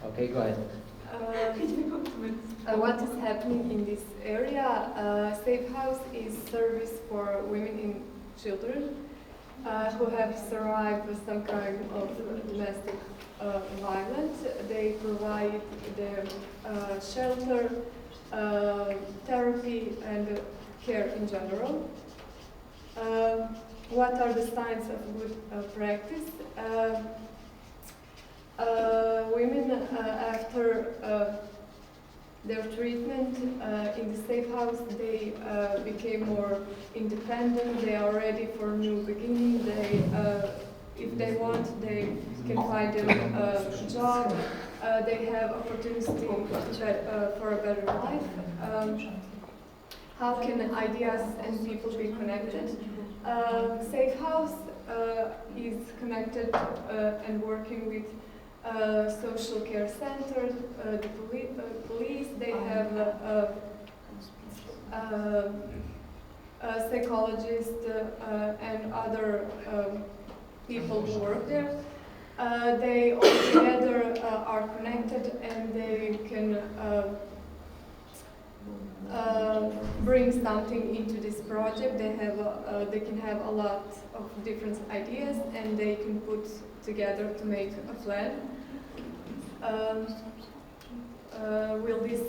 Okay, go ahead. What is happening in this area? Safe House is service for women and children who have survived some kind of domestic violence. They provide them shelter, therapy, and care in general. What are the signs of good practice? Women after their treatment in the safe house, they became more independent. They are ready for new beginning. They, if they want, they can find a job. They have opportunity for a better life. How can ideas and people be connected? Safe House is connected and working with social care centers, the police. They have psychologists and other people who work there. They all together are connected, and they can bring something into this project. They can have a lot of different ideas, and they can put together to make a plan. Will this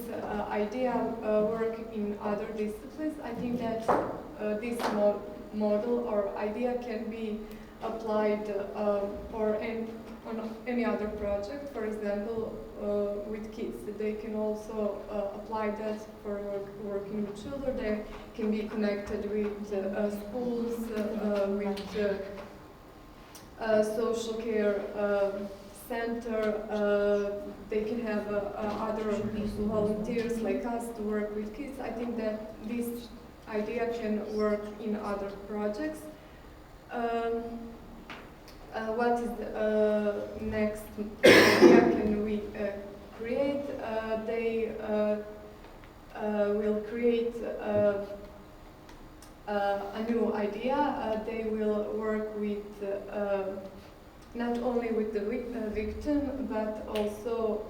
idea work in other disciplines? I think that this model or idea can be applied on any other project. For example, with kids, they can also apply that for working with children. They can be connected with schools, with social care center. They can have other volunteers like us to work with kids. I think that this idea can work in other projects. What is the next idea can we create? They will create a new idea. They will work with not only with the victim, but also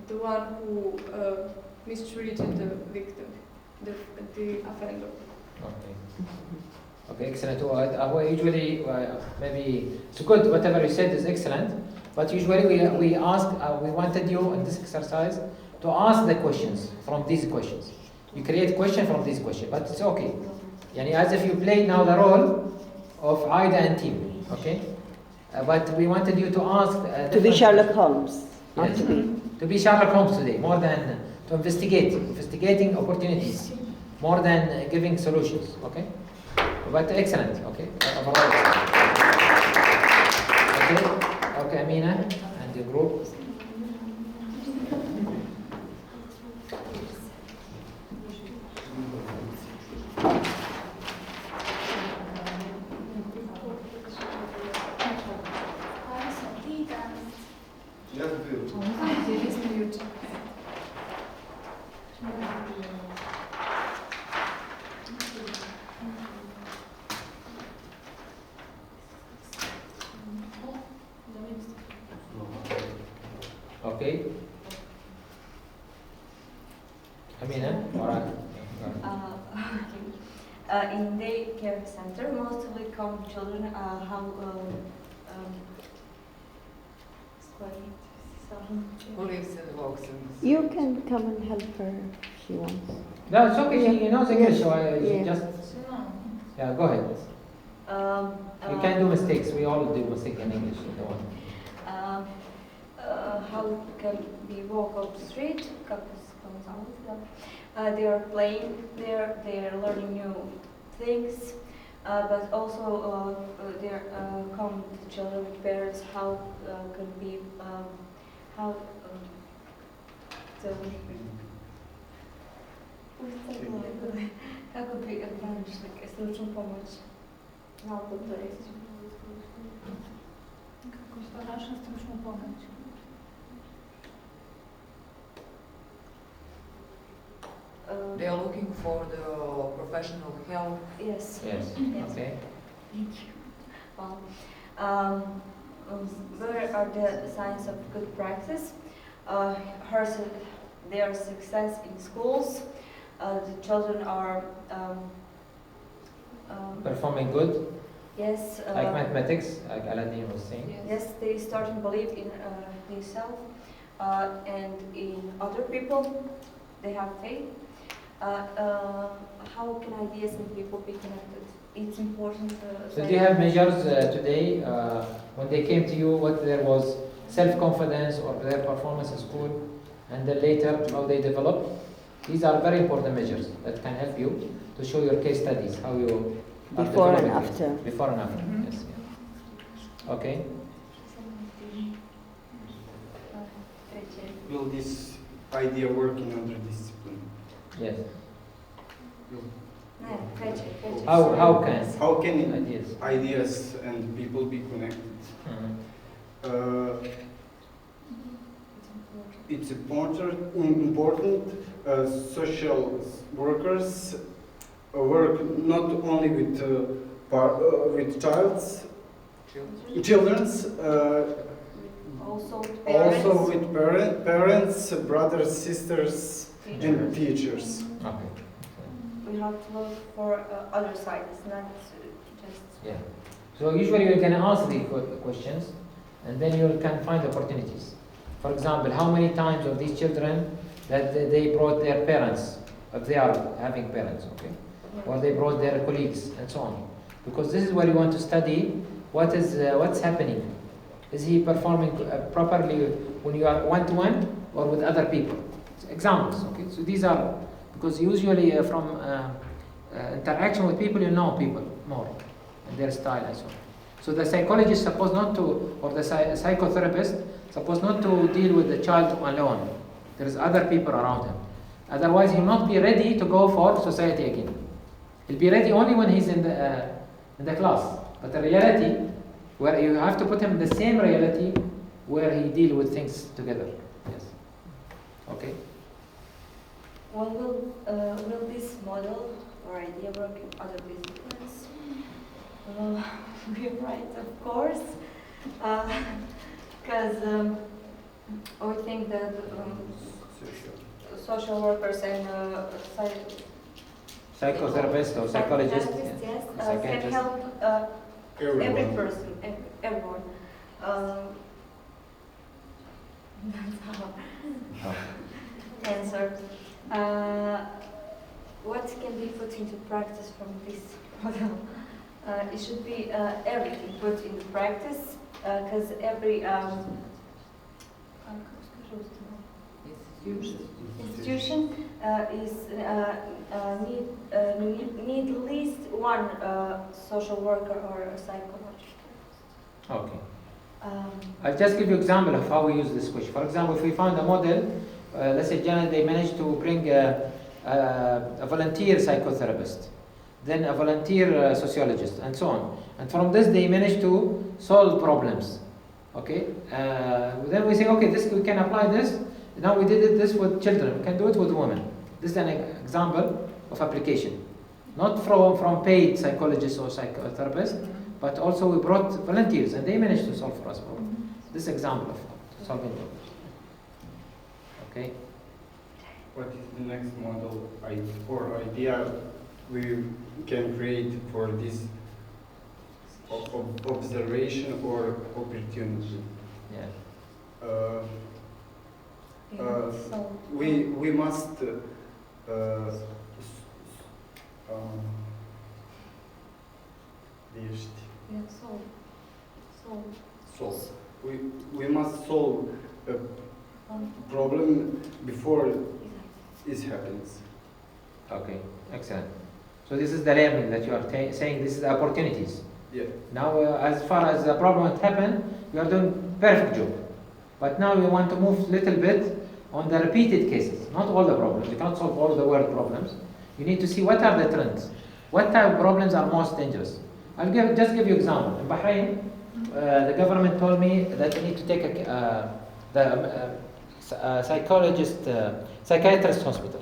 the one who mistreated the victim, the offender. Okay. Okay, excellent. Usually, maybe it's good. Whatever you said is excellent. But usually, we ask. We wanted you in this exercise to ask the questions from these questions. You create question from these questions, but it's okay. Yani as if you played now the role of Aida and team. Okay. But we wanted you to ask. To be Sherlock Holmes. Yes. To be Sherlock Holmes today, more than to investigating opportunities, more than giving solutions. Okay. But excellent, okay? Okay, Amina and the group. Okay. Amina, all right. In daycare center, mostly come children You can come and help her if she wants. No, it's okay. Yeah. She knows English, so Yeah. just go ahead. You can do mistakes. We all do mistakes in English. Go on. How can we walk up the street? They are playing there. They are learning new things, but also they come to children with parents. How can be how kako bi daniš stručnu pomoć na autoputaristu? Kako što naša stručnu pomoć? They are looking for the professional help. Yes. Yes. Yes. Okay. Thank you. Well, where are the signs of good practice. Their success in schools. The children are Performing good, yes. like mathematics, like Aladdin was saying. Yes, they start to believe in themselves and in other people. They have faith. How can ideas and people be connected? It's important. So do you have measures today when they came to you, what there was self-confidence or their performance in school, and then later how they developed? These are very important measures that can help you to show your case studies, how you are Before and developing it. after. Before and after, Mhm. yes. Yeah. Okay. Will this idea work in other discipline? Yes. How How can Ideas. ideas and people be connected? Mhm. It's important. Social workers work not only with children's, Also, also with parents, brothers, sisters, and teachers. Okay. We have to look for other sides, not just. Yeah. So usually you can ask the questions, and then you can find opportunities. For example, how many times of these children that they brought their parents, if they are having parents, okay, or they brought their colleagues and so on, because this is where you want to study what's happening. Is he performing properly when you are one-to-one or with other people? Examples, okay. So these are because usually from interaction with people, you know people more and their style and so on. So the psychologist supposed not to, or the psychotherapist supposed not to deal with the child alone. There is other people around him. Otherwise, he will not be ready to go for society again. He'll be ready only when he's in the class. But the reality, where you have to put him in the same reality where he deal with things together. Yes. Okay. Well, will this model or idea work in other disciplines? We're right, of course, because we think that social workers and Psychotherapist or psychologist. psychologists, Yeah. yes, Psychiatrist. can help every person, everyone. That's how Oh. answer. What can be put into practice from this model? It should be everything put into practice, because every institution need at least one social worker or a psychologist. Okay. I'll just give you an example of how we use this question. For example, if we found a model, let's say Janet, they managed to bring a volunteer psychotherapist, then a volunteer sociologist, and so on. And from this, they managed to solve problems. Okay. Then we say, okay, we can apply this. Now we did this with children. We can do it with women. This is an example of application, not from paid psychologists or psychotherapists, but also we brought volunteers and they managed to solve for us problems. This example of solving problems. Okay. What is the next model or idea we can create for this observation or opportunity? Yeah. So We must yeah, solve. We must solve a problem before it happens. Okay. Excellent. So this is the learning that you are saying. This is the opportunities. Yeah. Now, as far as the problem has happened, you are doing perfect job. But now we want to move a little bit on the repeated cases, not all the problems. You can't solve all the world problems. You need to see what are the trends. What type of problems are most dangerous? I'll just give you an example. In Bahrain, the government told me that we need to take the psychiatrist hospital.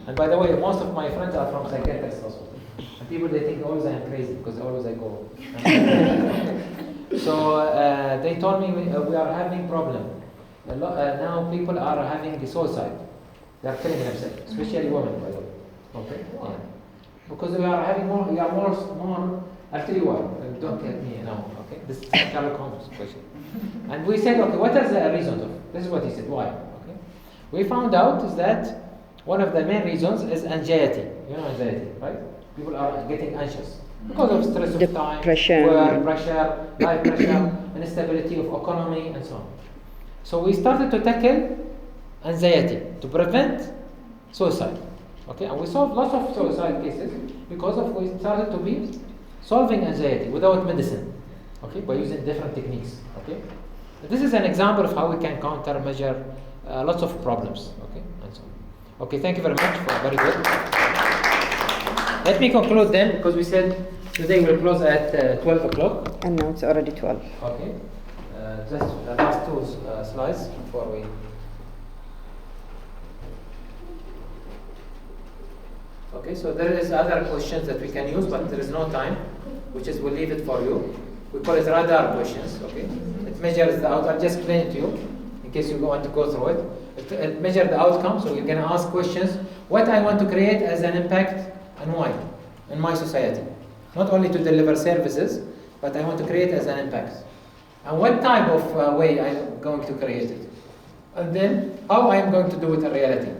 And by the way, most of my friends are from psychiatrist hospital. And people, they think always I am crazy because always I go. So they told me we are having problem. Now people are having suicide. They are killing themselves, especially women, by the way. Okay. Yeah. Because we are having more. We are more. I'll tell you why. Don't get me now. Okay. This is a Sherlock Holmes question. And we said, okay, what are the reasons of? This is what he said. Why? Okay. We found out is that one of the main reasons is anxiety. You know anxiety, right? People are getting anxious because of stress of time, Pressure. work pressure, life pressure, instability of economy, and so on. So we started to tackle anxiety to prevent suicide. Okay, and we solved lots of suicide cases because of we started to be solving anxiety without medicine. Okay, by using different techniques. Okay, this is an example of how we can countermeasure lots of problems. Okay, and so on. Okay, thank you very much. Very good. Let me conclude then, because we said today we'll close at 12 o'clock. And now it's already 12. Okay. Just the last two slides before we. Okay, so there is other questions that we can use, but there is no time, which is we'll leave it for you. We call it radar questions. Okay, it measures the outcome. I'll just explain it to you in case you want to go through it. It measures the outcome, so you're going to ask questions. What I want to create as an impact and why in my society, not only to deliver services, but I want to create as an impact. And what type of way I'm going to create it. And then how I'm going to do it in reality.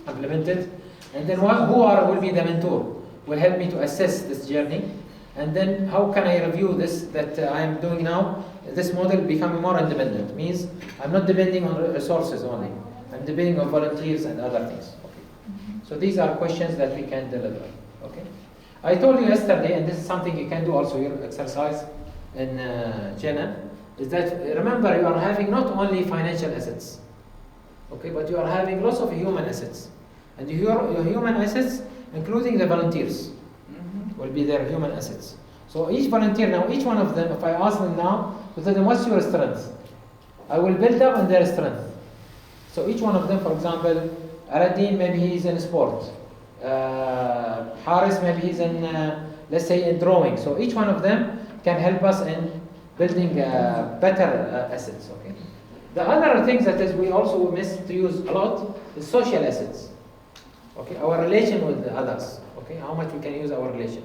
Implement it. And then will be the mentor, will help me to assess this journey. And then how can I review this that I am doing now, this model becoming more independent. Means I'm not depending on resources only. I'm depending on volunteers and other things. Okay. So these are questions that we can deliver. Okay. I told you yesterday, and this is something you can do also, your exercise in Jena, is that remember you are having not only financial assets, okay, but you are having lots of human assets. And your human assets, including the volunteers, will be their human assets. So each volunteer now, each one of them, if I ask them now, to tell them what's your strength, I will build up on their strength. So each one of them, for example, Aladdin, maybe he's in sport. Haris, maybe he's in, let's say, in drawing. So each one of them can help us in building better assets. Okay. The other things that is we also miss to use a lot is social assets. Okay, our relation with the others. Okay, how much we can use our relation.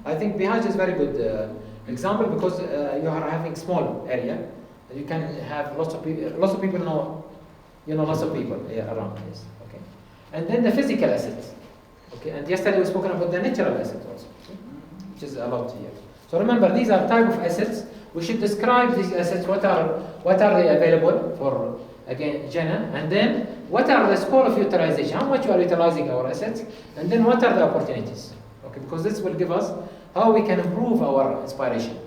I think Bihac is very good example because you are having small area. You can have lots of people. Lots of people know, lots of people around this. Okay, and then the physical assets. Okay, and yesterday we spoken about the natural assets also, which is a lot here. So remember, these are type of assets. We should describe these assets. What are they available for? Again, Jena, and then what are the score of utilization? How much you are utilizing our assets, and then what are the opportunities? Okay, because this will give us how we can improve our inspiration,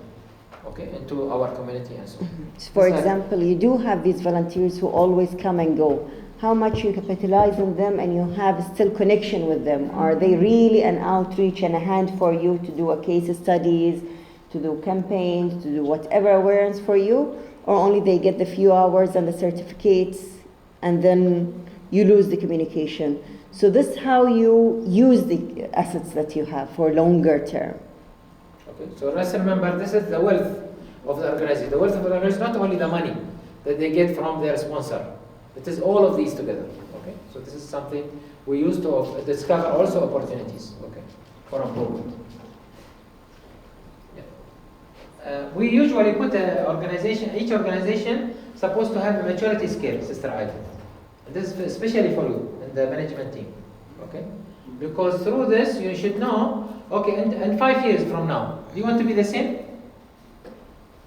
okay, into our community and so on. So for example, you do have these volunteers who always come and go. How much you capitalize on them and you have still connection with them? Are they really an outreach and a hand for you to do a case studies, to do campaigns, to do whatever awareness for you? Or only they get the few hours and the certificates and then you lose the communication. So this is how you use the assets that you have for longer term. Okay, so let's remember this is the wealth of the organization. The wealth of the organization is not only the money that they get from their sponsor. It is all of these together. Okay, so this is something we use to discover also opportunities. Okay, for improvement. We usually put each organization supposed to have a maturity scale, Sister Aida. This is especially for you and the management team, okay? Because through this you should know, okay, in 5 years from now, do you want to be the same?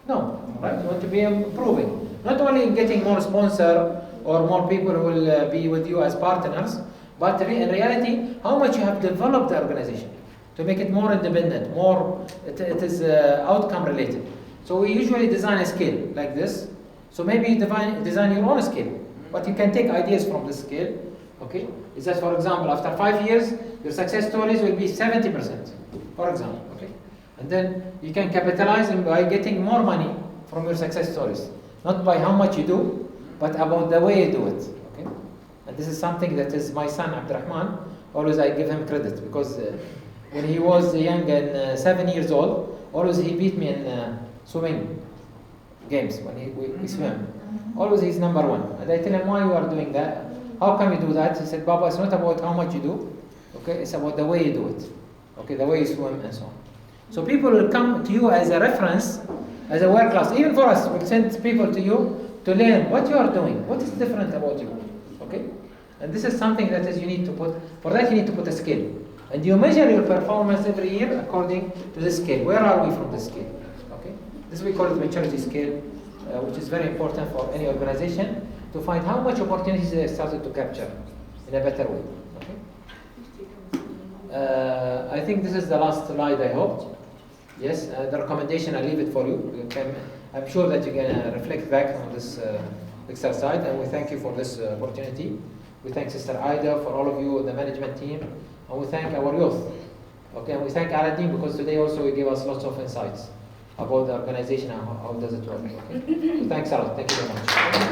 No, right? You want to be improving. Not only getting more sponsor or more people who will be with you as partners, but in reality, how much you have developed the organization to make it more independent, it is outcome related. So we usually design a scale like this. So maybe you design your own scale, but you can take ideas from this scale. Okay, is that for example, after 5 years, your success stories will be 70%, for example. Okay, and then you can capitalize by getting more money from your success stories, not by how much you do, but about the way you do it. Okay, and this is something that is my son Abdurrahman. Always I give him credit because. When he was young and 7 years old, always he beat me in swimming. games when we swim. Always he's number one. And I tell him, why you are doing that? How come you do that? He said, Baba, it's not about how much you do. Okay, it's about the way you do it. Okay, the way you swim and so on. So people will come to you as a reference, as a world class. Even for us, we'll send people to you to learn what you are doing. What is different about you? Okay? And this is something that is you need to put, for that you need to put a scale. And you measure your performance every year according to the scale. Where are we from the scale? Okay? This we call it maturity scale, which is very important for any organization to find how much opportunities they started to capture in a better way. Okay? I think this is the last slide, I hope. Yes, the recommendation, I leave it for you. I'm sure that you can reflect back on this exercise, and we thank you for this opportunity. We thank Sister Ida, for all of you, the management team, and we thank our youth. Okay, and we thank Aladdin because today also he gave us lots of insights about the organization and how does it work. Okay? So thanks a lot. Thank you very much.